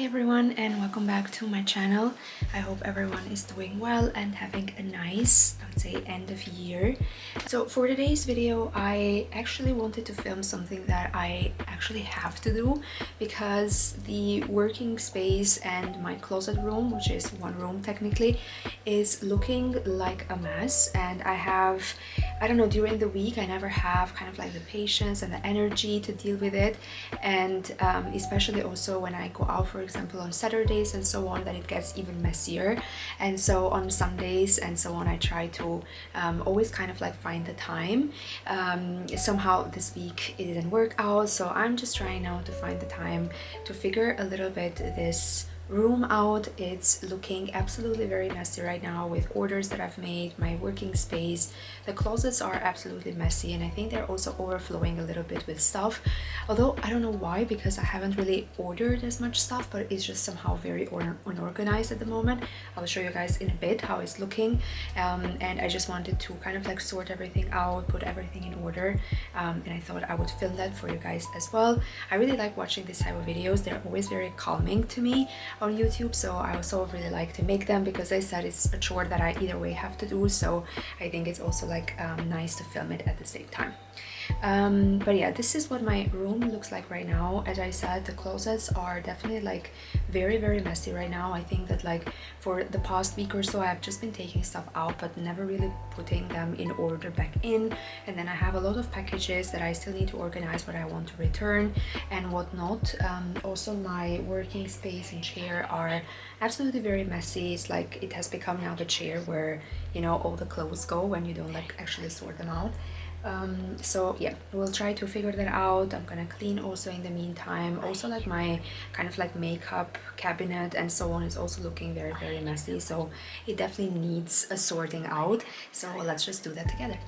everyone, and welcome back to my channel. I hope everyone is doing well and having a nice, I would say, end of year. So for today's video, I actually wanted to film something that I actually have to do because the working space and my closet room, which is one room technically, is looking like a mess. And I don't know, during the week I never have kind of like the patience and the energy to deal with it, and especially also when I go out, for example, on Saturdays and so on, that it gets even messier. And so on Sundays and so on, I try to always kind of like find the time. Somehow this week it didn't work out, so I'm just trying now to find the time to figure a little bit this room out. It's looking absolutely very messy right now with orders that I've made, my working space. The closets are absolutely messy, and I think they're also overflowing a little bit with stuff, although I don't know why, because I haven't really ordered as much stuff, but it's just somehow very unorganized at the moment. I'll show you guys in a bit how it's looking, and I just wanted to kind of like sort everything out, put everything in order, and I thought I would film that for you guys as well. I really like watching this type of videos. They're always very calming to me on YouTube, so I also really like to make them because I said it's a chore that I either way have to do, so I think it's also like nice to film it at the same time. But yeah, this is what my room looks like right now. As I said, the closets are definitely like very messy right now. I think that like for the past week or so I've just been taking stuff out but never really putting them in order back in, and then I have a lot of packages that I still need to organize what I want to return and whatnot. Also my working space and chair are absolutely very messy. It's like it has become now the chair where, you know, all the clothes go when you don't like actually sort them out. So yeah, we'll try to figure that out. I'm gonna clean also in the meantime. Also like my kind of like makeup cabinet and so on is also looking very messy, so it definitely needs a sorting out. So let's just do that together.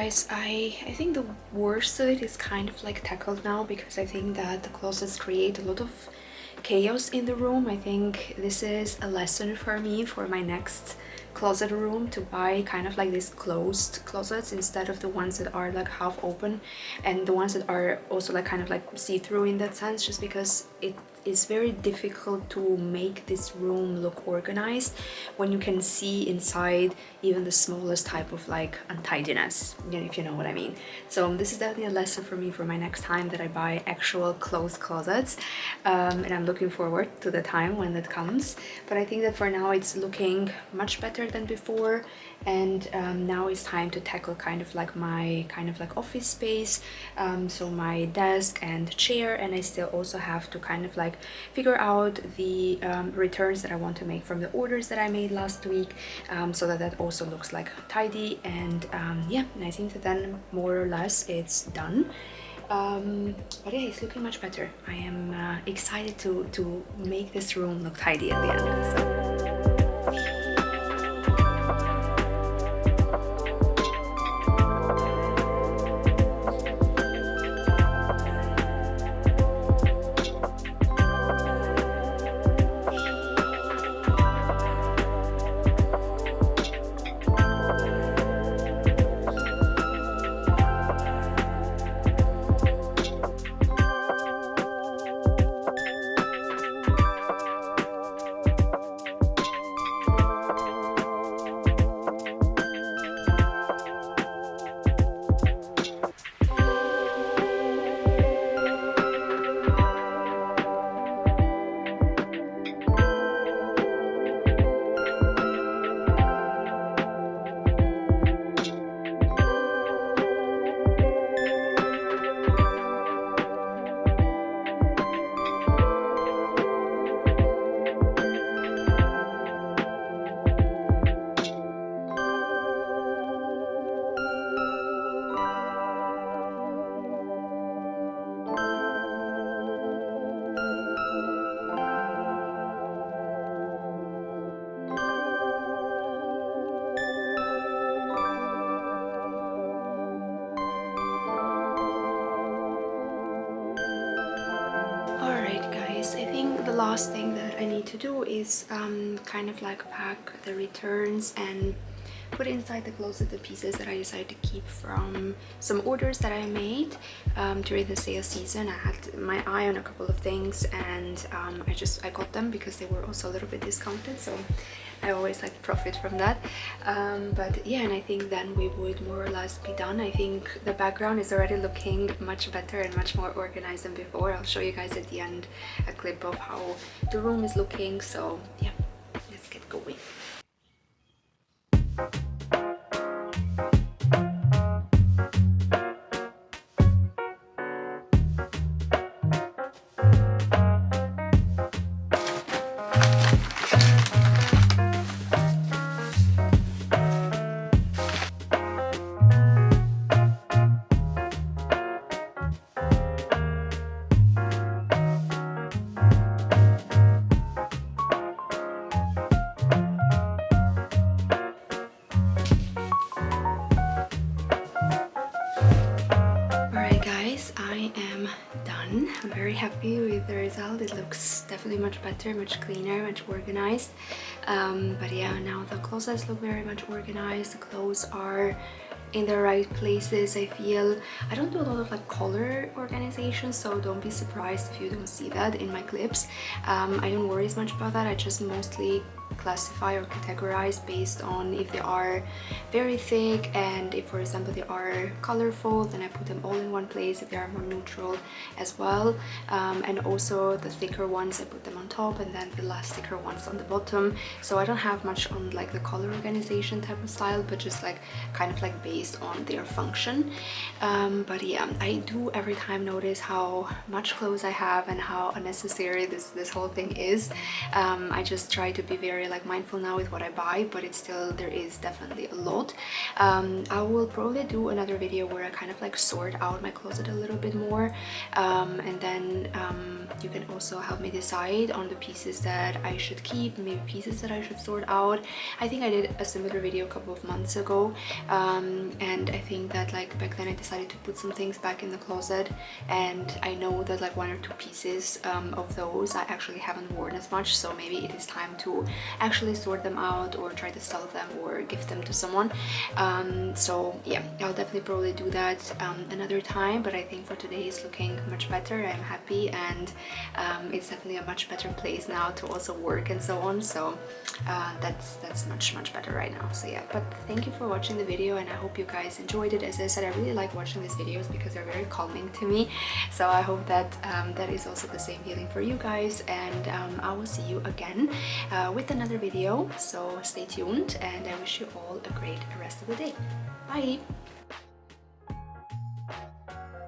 guys, I think the worst of it is kind of like tackled now, because I think that the closets create a lot of chaos in the room. I think this is a lesson for me for my next closet room, to buy kind of like these closed closets instead of the ones that are like half open, and the ones that are also like kind of like see-through in that sense, just because it is very difficult to make this room look organized when you can see inside even the smallest type of like untidiness, you know, if you know what I mean. So this is definitely a lesson for me for my next time that I buy actual closed closets, and I'm looking forward to the time when that comes. But I think that for now it's looking much better than before, and now it's time to tackle kind of like my office space, so my desk and chair, and I still also have to kind of like figure out the returns that I want to make from the orders that I made last week, so that that also looks like tidy, and yeah, and I think that then more or less it's done. But yeah, it's looking much better. I am excited to make this room look tidy at the end. So. Last thing that I need to do is kind of like pack the returns and put inside the closet the pieces that I decided to keep from some orders that I made during the sale season. I had my eye on a couple of things, and I got them because they were also a little bit discounted, so I always like profit from that. But yeah, and I think then we would more or less be done. I think the background is already looking much better and much more organized than before. I'll show you guys at the end a clip of how the room is looking. So yeah, let's get going. I am done. I'm very happy with the result. It looks definitely much better, much cleaner, much organized. But yeah, now the closets look very much organized. The clothes are in the right places. I feel I don't do a lot of like color organization, so don't be surprised if you don't see that in my clips. I don't worry as much about that. I just mostly classify or categorize based on if they are very thick, and if for example they are colorful, then I put them all in one place. If they are more neutral as well, and also the thicker ones I put them on top, and then the less thicker ones on the bottom. So I don't have much on like the color organization type of style, but just like kind of like based on their function. But yeah, I do every time notice how much clothes I have and how unnecessary this whole thing is. I just try to be very like mindful now with what I buy, but it's still, there is definitely a lot. I will probably do another video where I kind of like sort out my closet a little bit more, and then you can also help me decide on the pieces that I should keep, maybe pieces that I should sort out. I think I did a similar video a couple of months ago, and I think that like back then I decided to put some things back in the closet, and I know that like 1 or 2 pieces of those I actually haven't worn as much, so maybe it is time to actually sort them out or try to sell them or gift them to someone. So yeah, I'll definitely probably do that another time, but I think for today it's looking much better. I'm happy, and it's definitely a much better place now to also work and so on, so that's much better right now. So yeah, but thank you for watching the video, and I hope you guys enjoyed it. As I said, I really like watching these videos because they're very calming to me, so I hope that that is also the same feeling for you guys, and I will see you again with another video, so stay tuned, and I wish you all a great rest of the day. Bye!